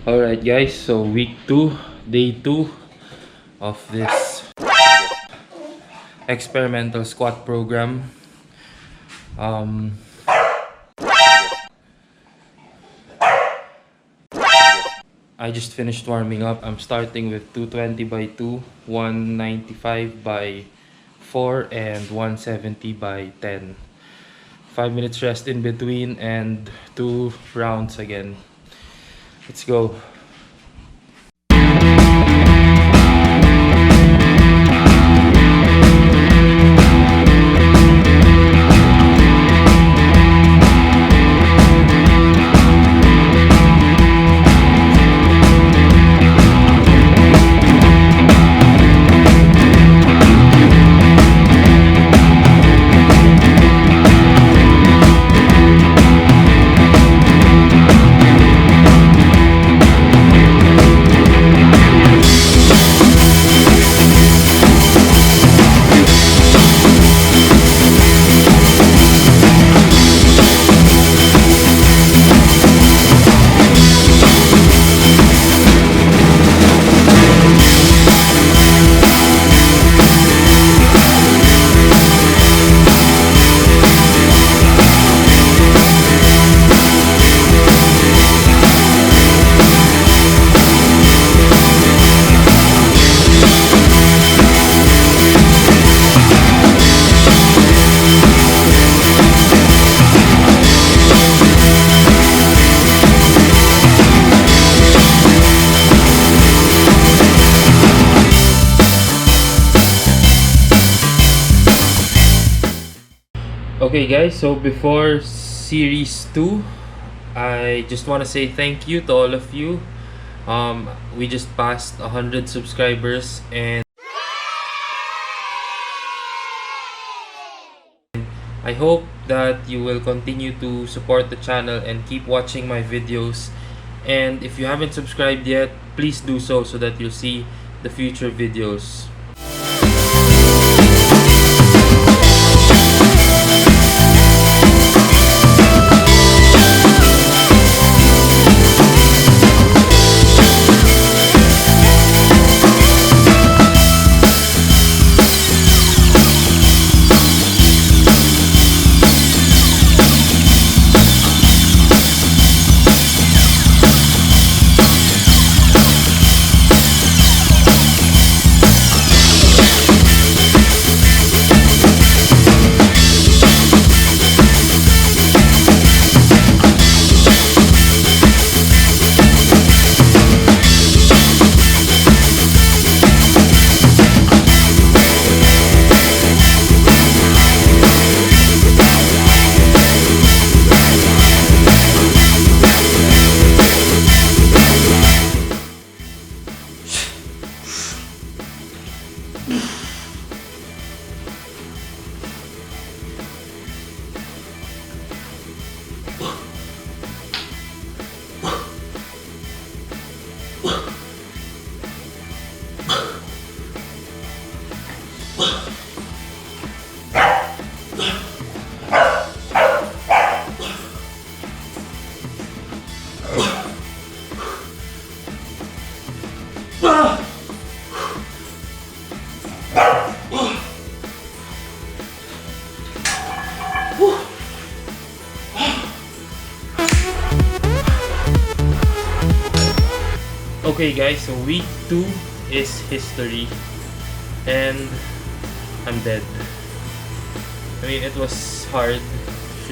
Alright guys, so week 2, day 2 of this experimental squat program. Um, I just finished warming up. I'm starting with 220 by 2, 195 by 4, and 170 by 10. 5 minutes rest in between and 2 rounds again. Let's go. Okay guys, so before series 2, I just want to say thank you to all of you. We just passed 100 subscribers, and I hope that you will continue to support the channel and keep watching my videos. And if you haven't subscribed yet, please do so that you'll see the future videos. Okay guys, so week 2 is history, and I'm dead. I mean, it was hard,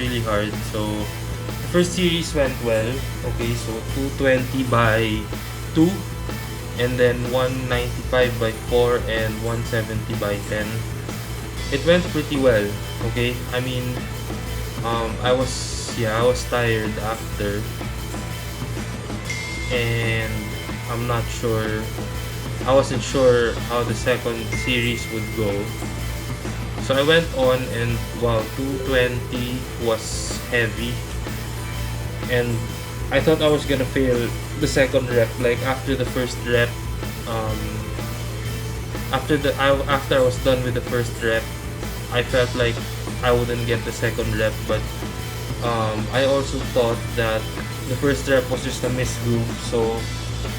really hard. So the first series went well. Okay, so 220 by 2, and then 195 by 4, and 170 by 10. It went pretty well. Okay, I mean, I was tired after, and I wasn't sure how the second series would go. So I went on, and wow, 220 was heavy, and I thought I was gonna fail the second rep. Like after the first rep, after I was done with the first rep, I felt like I wouldn't get the second rep. But I also thought that The first rep was just a missed groove, so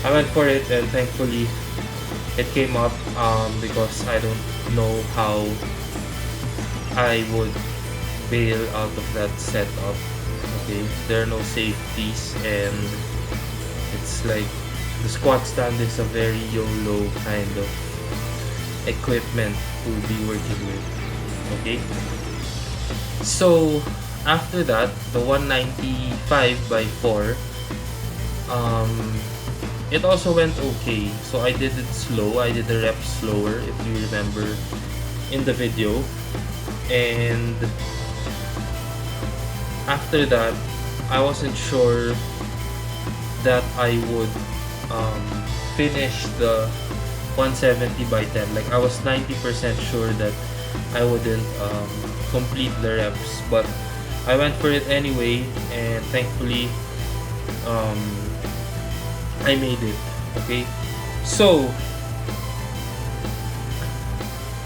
I went for it, and thankfully it came up, because I don't know how I would bail out of that setup. Okay, there are no safeties, and it's like the squat stand is a very YOLO kind of equipment to be working with. Okay, so after that, the 195 by 4, it also went okay. So I did it slow. I did the reps slower, if you remember in the video. And after that, I wasn't sure that I would finish the 170 by 10. Like, I was 90% sure that I wouldn't complete the reps, but I went for it anyway, and thankfully I made it. Okay, so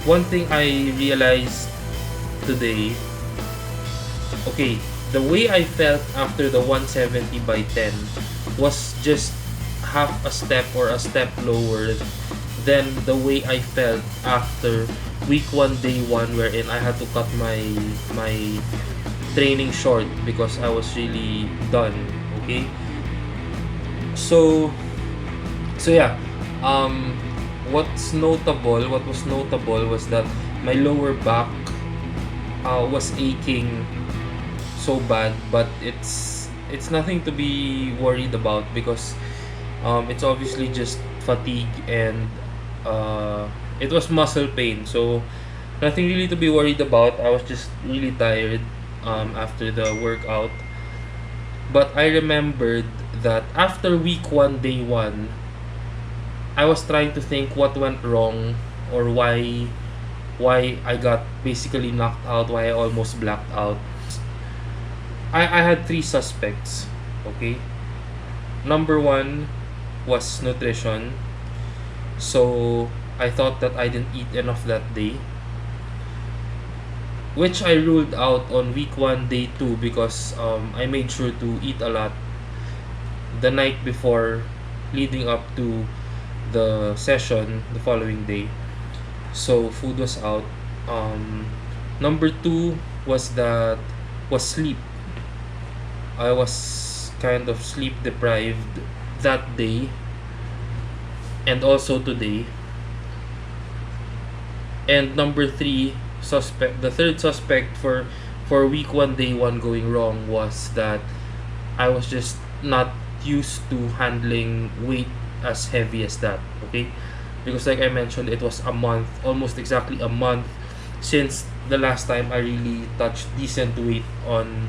one thing I realized today, okay, the way I felt after the 170 by 10 was just half a step or a step lower than the way I felt after week 1 day 1, wherein I had to cut my training short because I was really done. Okay, so yeah, what was notable was that my lower back was aching so bad, but it's nothing to be worried about, because it's obviously just fatigue, and it was muscle pain, so nothing really to be worried about. I was just really tired after the workout. But I remembered that after week 1 day 1, I was trying to think what went wrong, or why I got basically knocked out, why I almost blacked out. I had 3 suspects. Okay, number 1 was nutrition. So I thought that I didn't eat enough that day, which I ruled out on week 1 day 2, because I made sure to eat a lot the night before, leading up to the session the following day. So food was out. Number 2 was sleep. I was kind of sleep deprived that day, and also today. And number 3 suspect, the third suspect for week 1 day 1 going wrong, was that I was just not used to handling weight as heavy as that. Okay, because like I mentioned, it was a month, almost exactly a month, since the last time I really touched decent weight on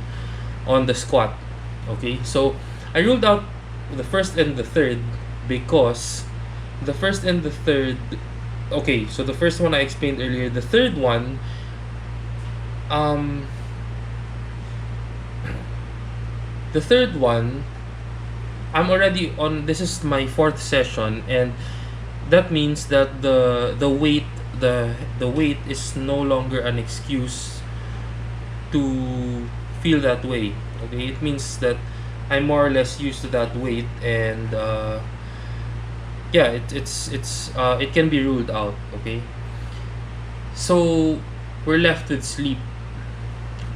the squat. Okay, so I ruled out the first and the third, because the first and the third, okay, so the first one I explained earlier. The third one, I'm already on, this is my 4th session, and that means that the weight is no longer an excuse to feel that way. Okay, it means that I'm more or less used to that weight, and yeah, it can be ruled out. Okay, so we're left with sleep.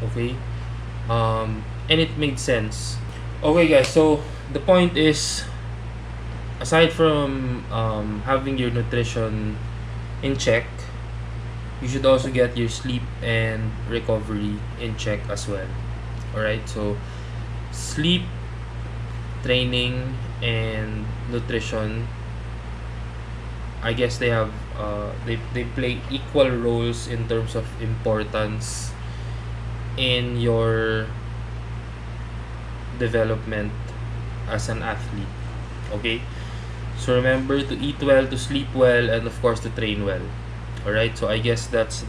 Okay, and it made sense. Okay, guys, so the point is, aside from having your nutrition in check, you should also get your sleep and recovery in check as well. Alright, so sleep, training, and nutrition, I guess they have they play equal roles in terms of importance in your development as an athlete. Okay, so remember to eat well, to sleep well, and of course to train well. Alright, so I guess that's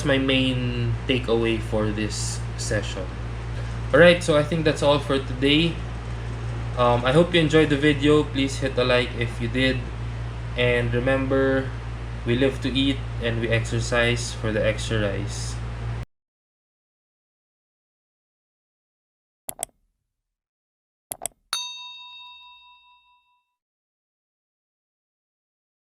my main takeaway for this session. Alright, so I think that's all for today. I hope you enjoyed the video. Please hit a like if you did, and remember, we live to eat and we exercise for the extra rice.